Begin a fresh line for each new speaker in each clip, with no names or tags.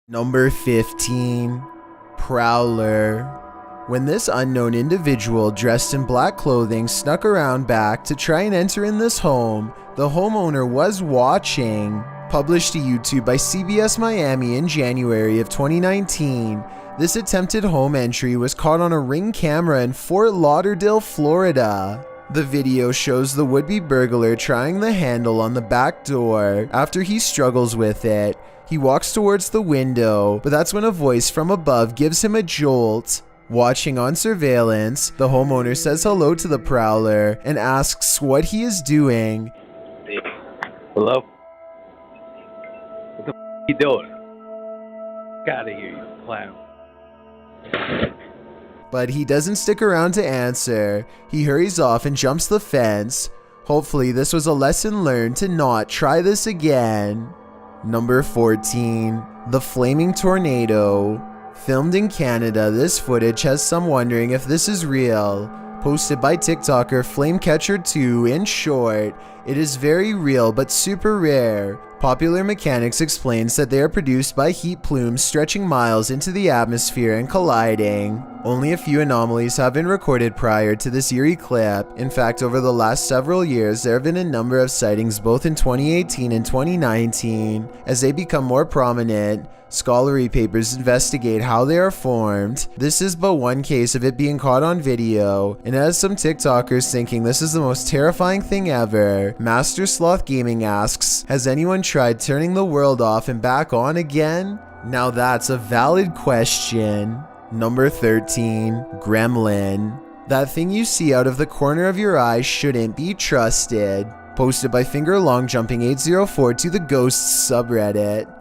Number 15. Prowler. When this unknown individual dressed in black clothing snuck around back to try and enter in this home, the homeowner was watching. Published to YouTube by CBS Miami in January of 2019, this attempted home entry was caught on a Ring camera in Fort Lauderdale, Florida. The video shows the would-be burglar trying the handle on the back door. After he struggles with it, he walks towards the window, but that's when a voice from above gives him a jolt. Watching on surveillance, the homeowner says hello to the prowler and asks what he is doing.
Hello? What the you doing? Get out of here, you clown.
But he doesn't stick around to answer. He hurries off and jumps the fence. Hopefully this was a lesson learned to not try this again. Number 14. The Flaming Tornado. Filmed in Canada, this footage has some wondering if this is real. Posted by TikToker Flamecatcher2 in short, it is very real but super rare. Popular Mechanics explains that they are produced by heat plumes stretching miles into the atmosphere and colliding. Only a few anomalies have been recorded prior to this eerie clip. In fact, over the last several years, there have been a number of sightings both in 2018 and 2019. As they become more prominent, scholarly papers investigate how they are formed. This is but one case of it being caught on video, and as some TikTokers thinking this is the most terrifying thing ever, Master Sloth Gaming asks, has anyone tried turning the world off and back on again? Now that's a valid question. Number 13. Gremlin. That thing you see out of the corner of your eye shouldn't be trusted. Posted by FingerLongJumping804 to the Ghosts subreddit.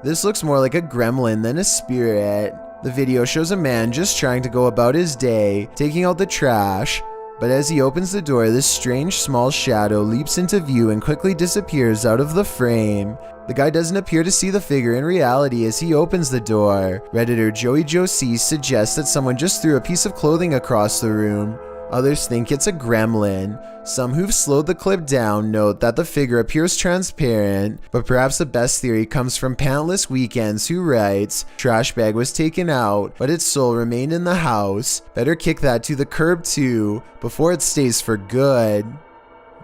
This looks more like a gremlin than a spirit. The video shows a man just trying to go about his day, taking out the trash, but as he opens the door, this strange small shadow leaps into view and quickly disappears out of the frame. The guy doesn't appear to see the figure in reality as he opens the door. Redditor Joey Josie suggests that someone just threw a piece of clothing across the room. Others think it's a gremlin. Some who've slowed the clip down note that the figure appears transparent, but perhaps the best theory comes from Pantless Weekends, who writes, trash bag was taken out, but its soul remained in the house. Better kick that to the curb too, before it stays for good.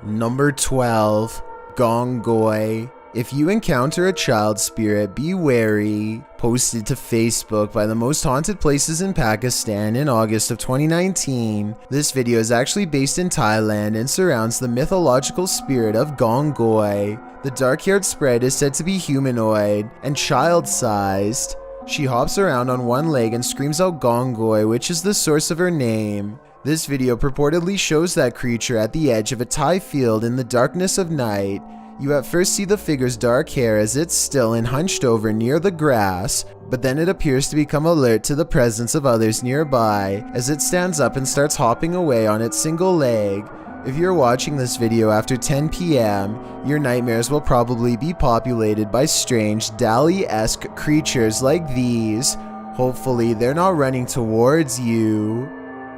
Number 12. Gongoy. If you encounter a child spirit, be wary. Posted to Facebook by the most haunted places in Pakistan in August of 2019. This video is actually based in Thailand and surrounds the mythological spirit of Gongoy. The dark-haired sprite is said to be humanoid and child-sized. She hops around on one leg and screams out Gongoy, which is the source of her name. This video purportedly shows that creature at the edge of a Thai field in the darkness of night. You at first see the figure's dark hair as it's still and hunched over near the grass, but then it appears to become alert to the presence of others nearby as it stands up and starts hopping away on its single leg. If you're watching this video after 10 p.m., your nightmares will probably be populated by strange Dali-esque creatures like these. Hopefully they're not running towards you.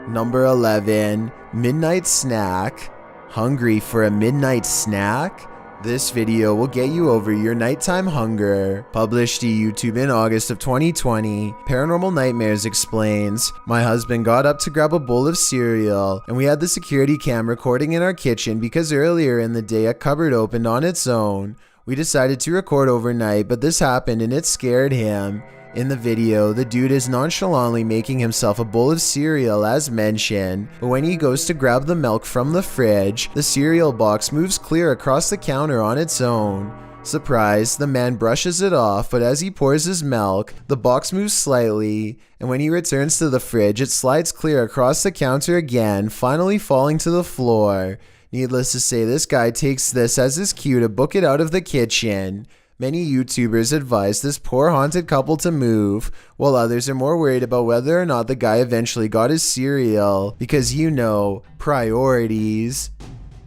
Number 11. Midnight Snack. Hungry for a midnight snack? This video will get you over your nighttime hunger. Published to YouTube in August of 2020, Paranormal Nightmares explains, my husband got up to grab a bowl of cereal, and we had the security cam recording in our kitchen because earlier in the day a cupboard opened on its own. We decided to record overnight, but this happened and it scared him. In the video, the dude is nonchalantly making himself a bowl of cereal as mentioned, but when he goes to grab the milk from the fridge, the cereal box moves clear across the counter on its own. Surprised, the man brushes it off, but as he pours his milk, the box moves slightly, and when he returns to the fridge, it slides clear across the counter again, finally falling to the floor. Needless to say, this guy takes this as his cue to book it out of the kitchen. Many YouTubers advise this poor haunted couple to move, while others are more worried about whether or not the guy eventually got his cereal, because you know, priorities.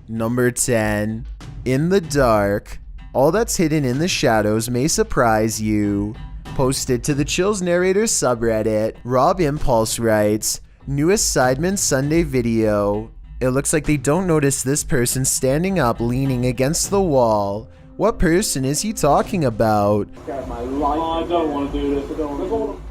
Number 10. In the dark. All that's hidden in the shadows may surprise you. Posted to the Chills Narrators subreddit, Rob Impulse writes, newest Sidemen Sunday video. It looks like they don't notice this person standing up leaning against the wall. What person is he talking about?
I don't want to do this. I don't want to.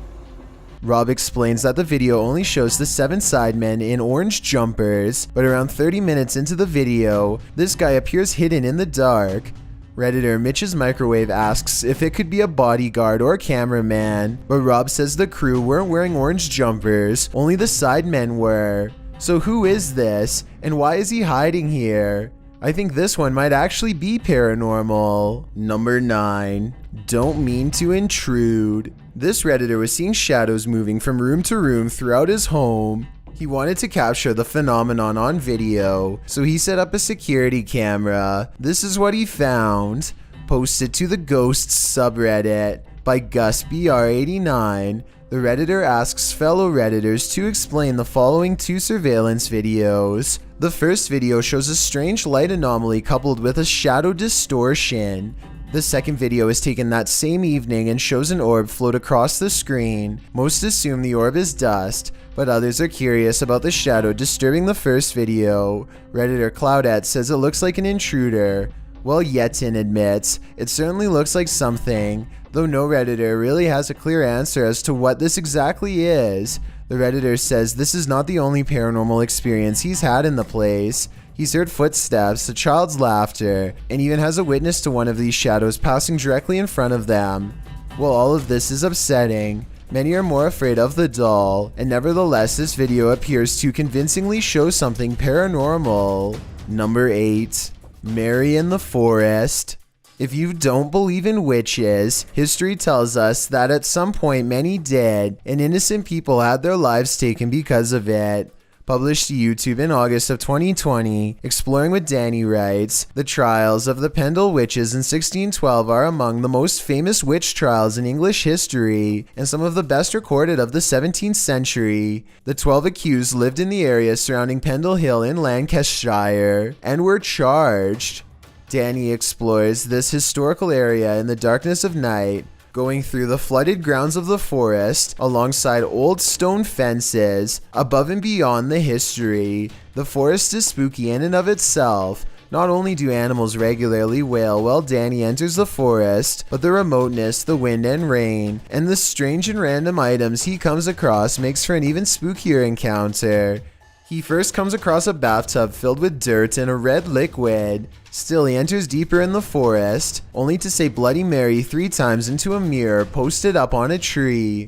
Rob explains that the video only shows the 7 sidemen in orange jumpers, but around 30 minutes into the video, this guy appears hidden in the dark. Redditor Mitch's Microwave asks if it could be a bodyguard or cameraman, but Rob says the crew weren't wearing orange jumpers, only the sidemen were. So who is this, and why is he hiding here? I think this one might actually be paranormal. Number 9. Don't mean to intrude. This Redditor was seeing shadows moving from room to room throughout his home. He wanted to capture the phenomenon on video, so he set up a security camera. This is what he found. Posted to the Ghosts subreddit by GusBR89. The Redditor asks fellow Redditors to explain the following 2 surveillance videos. The first video shows a strange light anomaly coupled with a shadow distortion. The second video is taken that same evening and shows an orb float across the screen. Most assume the orb is dust, but others are curious about the shadow disturbing the first video. Redditor Cloudette says it looks like an intruder, while Yetin admits it certainly looks like something, though no Redditor really has a clear answer as to what this exactly is. The Redditor says this is not the only paranormal experience he's had in the place. He's heard footsteps, a child's laughter, and even has a witness to one of these shadows passing directly in front of them. While all of this is upsetting, many are more afraid of the doll, and nevertheless this video appears to convincingly show something paranormal. Number 8. Mary in the Forest. If you don't believe in witches, history tells us that at some point many did, and innocent people had their lives taken because of it. Published to YouTube in August of 2020, Exploring with Danny writes, the trials of the Pendle witches in 1612 are among the most famous witch trials in English history, and some of the best recorded of the 17th century. The 12 accused lived in the area surrounding Pendle Hill in Lancashire, and were charged. Danny explores this historical area in the darkness of night, going through the flooded grounds of the forest, alongside old stone fences, above and beyond the history. The forest is spooky in and of itself. Not only do animals regularly wail while Danny enters the forest, but the remoteness, the wind and rain, and the strange and random items he comes across makes for an even spookier encounter. He first comes across a bathtub filled with dirt and a red liquid. Still, he enters deeper in the forest, only to say Bloody Mary 3 times into a mirror posted up on a tree.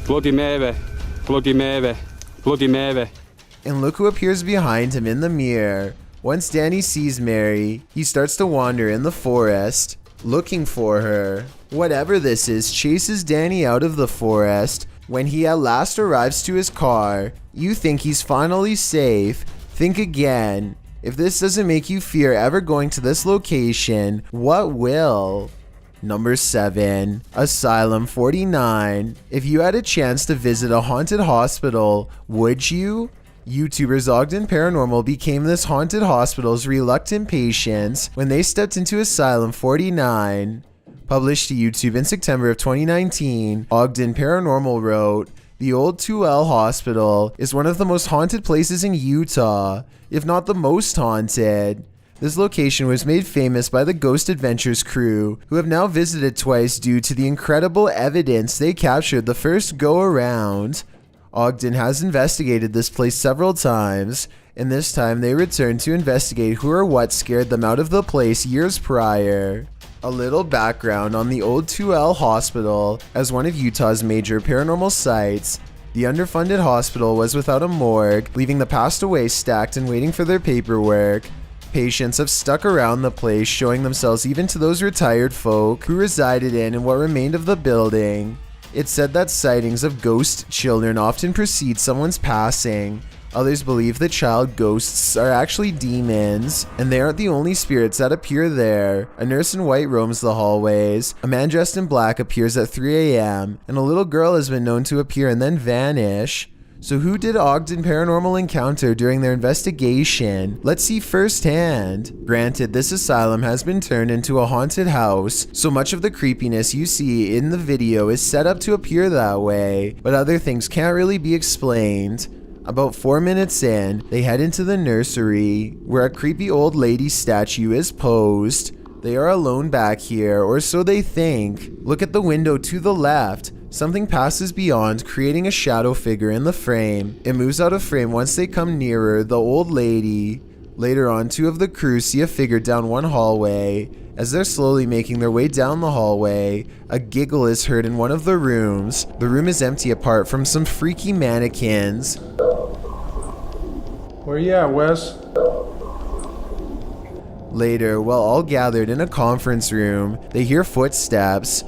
Bloody Mary, Bloody Mary, Bloody Mary.
And look who appears behind him in the mirror. Once Danny sees Mary, he starts to wander in the forest, looking for her. Whatever this is chases Danny out of the forest. When he at last arrives to his car, you think he's finally safe. Think again. If this doesn't make you fear ever going to this location, what will? Number 7. Asylum 49. If you had a chance to visit a haunted hospital, would you? YouTubers Ogden Paranormal became this haunted hospital's reluctant patients when they stepped into Asylum 49. Published to YouTube in September of 2019, Ogden Paranormal wrote, the old 2L Hospital is one of the most haunted places in Utah, if not the most haunted. This location was made famous by the Ghost Adventures crew, who have now visited twice due to the incredible evidence they captured the first go-around. Ogden has investigated this place several times, and this time they returned to investigate who or what scared them out of the place years prior. A little background on the old 2L Hospital. As one of Utah's major paranormal sites, the underfunded hospital was without a morgue, leaving the passed away stacked and waiting for their paperwork. Patients have stuck around the place, showing themselves even to those retired folk who resided in and what remained of the building. It's said that sightings of ghost children often precede someone's passing. Others believe the child ghosts are actually demons, and they aren't the only spirits that appear there. A nurse in white roams the hallways, a man dressed in black appears at 3 a.m., and a little girl has been known to appear and then vanish. So who did Ogden Paranormal encounter during their investigation? Let's see firsthand. Granted, this asylum has been turned into a haunted house, so much of the creepiness you see in the video is set up to appear that way, but other things can't really be explained. About 4 minutes in, they head into the nursery, where a creepy old lady statue is posed. They are alone back here, or so they think. Look at the window to the left. Something passes beyond, creating a shadow figure in the frame. It moves out of frame once they come nearer the old lady. Later on, two of the crew see a figure down one hallway. As they're slowly making their way down the hallway, a giggle is heard in one of the rooms. The room is empty apart from some freaky mannequins.
Where you at, Wes?
Later, while all gathered in a conference room, they hear footsteps.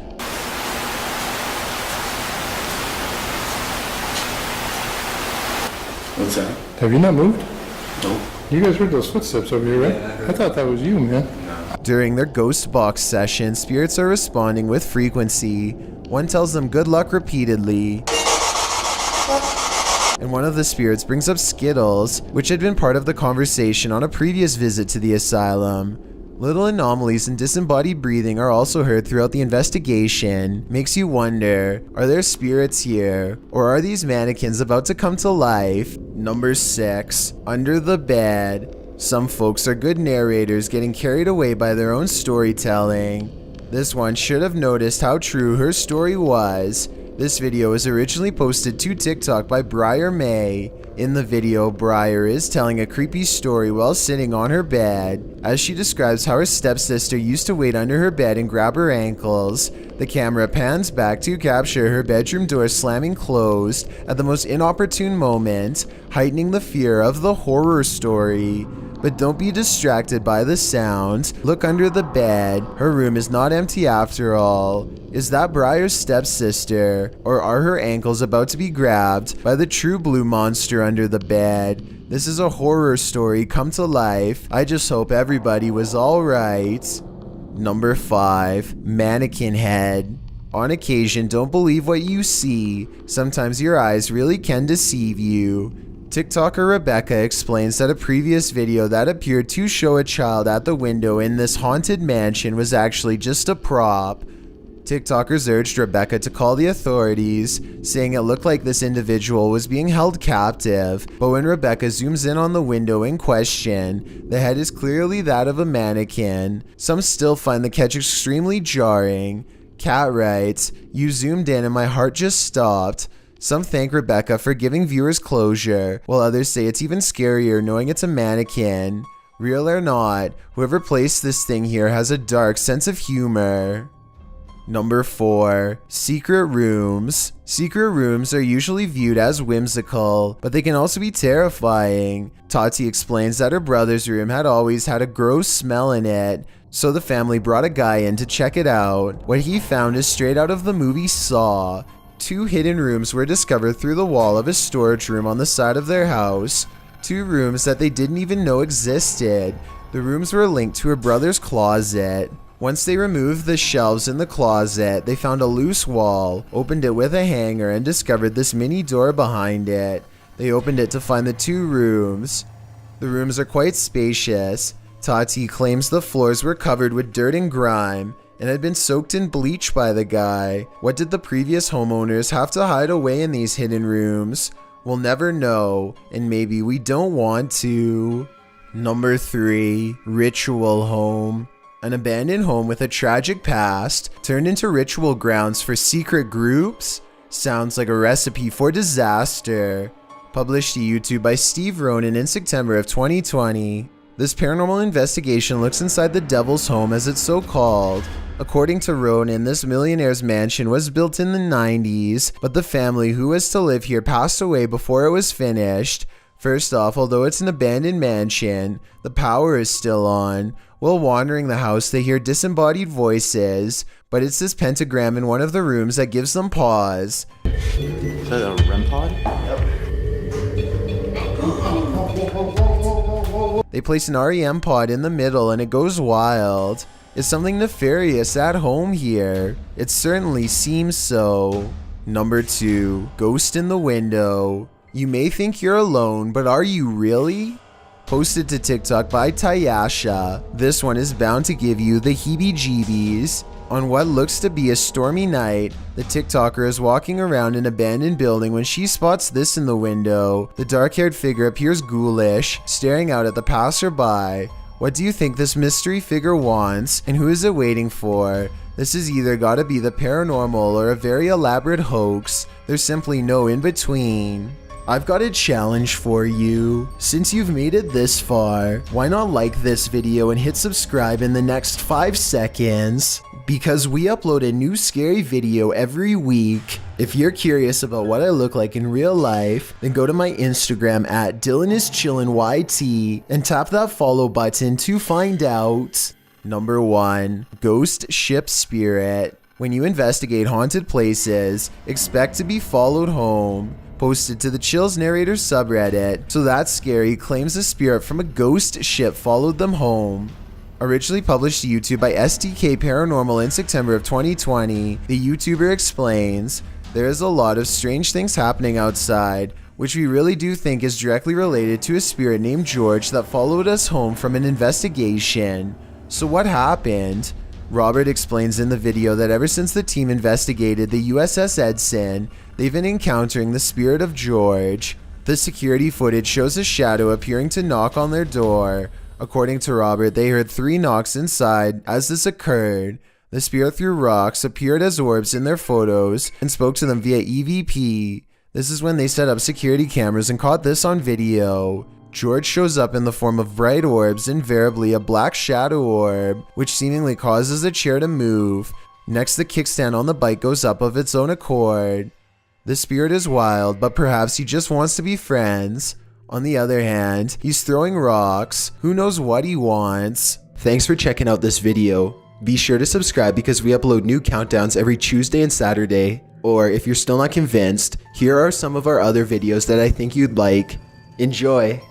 What's that?
Have you not moved?
Nope.
You guys heard those footsteps over here, right?
Yeah,
I thought that was you, man.
During their ghost box session, spirits are responding with frequency. One tells them good luck repeatedly. And one of the spirits brings up Skittles, which had been part of the conversation on a previous visit to the asylum. Little anomalies and disembodied breathing are also heard throughout the investigation. Makes you wonder, are there spirits here? Or are these mannequins about to come to life? Number 6. Under the bed. Some folks are good narrators getting carried away by their own storytelling. This one should have noticed how true her story was. This video was originally posted to TikTok by Briar May. In the video, Briar is telling a creepy story while sitting on her bed. As she describes how her stepsister used to wait under her bed and grab her ankles, the camera pans back to capture her bedroom door slamming closed at the most inopportune moment, heightening the fear of the horror story. But don't be distracted by the sound. Look under the bed. Her room is not empty after all. Is that Briar's stepsister? Or are her ankles about to be grabbed by the true blue monster under the bed? This is a horror story come to life. I just hope everybody was alright. Number 5. Mannequin head. On occasion, don't believe what you see. Sometimes your eyes really can deceive you. TikToker Rebecca explains that a previous video that appeared to show a child at the window in this haunted mansion was actually just a prop. TikTokers urged Rebecca to call the authorities, saying it looked like this individual was being held captive, but when Rebecca zooms in on the window in question, the head is clearly that of a mannequin. Some still find the catch extremely jarring. Kat writes, "You zoomed in and my heart just stopped." Some thank Rebecca for giving viewers closure, while others say it's even scarier knowing it's a mannequin. Real or not, whoever placed this thing here has a dark sense of humor. Number 4. Secret rooms. Secret rooms are usually viewed as whimsical, but they can also be terrifying. Tati explains that her brother's room had always had a gross smell in it, so the family brought a guy in to check it out. What he found is straight out of the movie Saw. 2 hidden rooms were discovered through the wall of a storage room on the side of their house. 2 rooms that they didn't even know existed. The rooms were linked to her brother's closet. Once they removed the shelves in the closet, they found a loose wall, opened it with a hanger, and discovered this mini door behind it. They opened it to find the 2 rooms. The rooms are quite spacious. Tati claims the floors were covered with dirt and grime, and had been soaked in bleach by the guy. What did the previous homeowners have to hide away in these hidden rooms? We'll never know, and maybe we don't want to. Number 3. Ritual home. An abandoned home with a tragic past turned into ritual grounds for secret groups? Sounds like a recipe for disaster. Published to YouTube by Steve Ronan in September of 2020. This paranormal investigation looks inside the Devil's Home, as it's so called. According to Ronan, this millionaire's mansion was built in the 90s, but the family who was to live here passed away before it was finished. First off, although it's an abandoned mansion, the power is still on. While wandering the house, they hear disembodied voices, but it's this pentagram in one of the rooms that gives them pause.
Is that a REM pod?
They place an REM pod in the middle and it goes wild. Is something nefarious at home here? It certainly seems so. Number 2. Ghost in the window. You may think you're alone, but are you really? Posted to TikTok by Tayasha, this one is bound to give you the heebie-jeebies. On what looks to be a stormy night, the TikToker is walking around an abandoned building when she spots this in the window. The dark-haired figure appears ghoulish, staring out at the passerby. What do you think this mystery figure wants, and who is it waiting for? This is either gotta be the paranormal or a very elaborate hoax. There's simply no in between. I've got a challenge for you. Since you've made it this far, why not like this video and hit subscribe in the next 5 seconds? Because we upload a new scary video every week. If you're curious about what I look like in real life, then go to my Instagram at DylanIsChillinYT and tap that follow button to find out. Number 1. Ghost Ship Spirit. When you investigate haunted places, expect to be followed home. Posted to the Chills Narrator subreddit, So That's Scary claims a spirit from a ghost ship followed them home. Originally published to YouTube by STK Paranormal in September of 2020, the YouTuber explains, there is a lot of strange things happening outside, which we really do think is directly related to a spirit named George that followed us home from an investigation. So what happened? Robert explains in the video that ever since the team investigated the USS Edson, they've been encountering the spirit of George. The security footage shows a shadow appearing to knock on their door. According to Robert, they heard 3 knocks inside as this occurred. The spirit threw rocks, appeared as orbs in their photos, and spoke to them via EVP. This is when they set up security cameras and caught this on video. George shows up in the form of bright orbs, invariably a black shadow orb, which seemingly causes a chair to move. Next, the kickstand on the bike goes up of its own accord. The spirit is wild, but perhaps he just wants to be friends. On the other hand, he's throwing rocks. Who knows what he wants? Thanks for checking out this video. Be sure to subscribe because we upload new countdowns every Tuesday and Saturday. Or if you're still not convinced, here are some of our other videos that I think you'd like. Enjoy!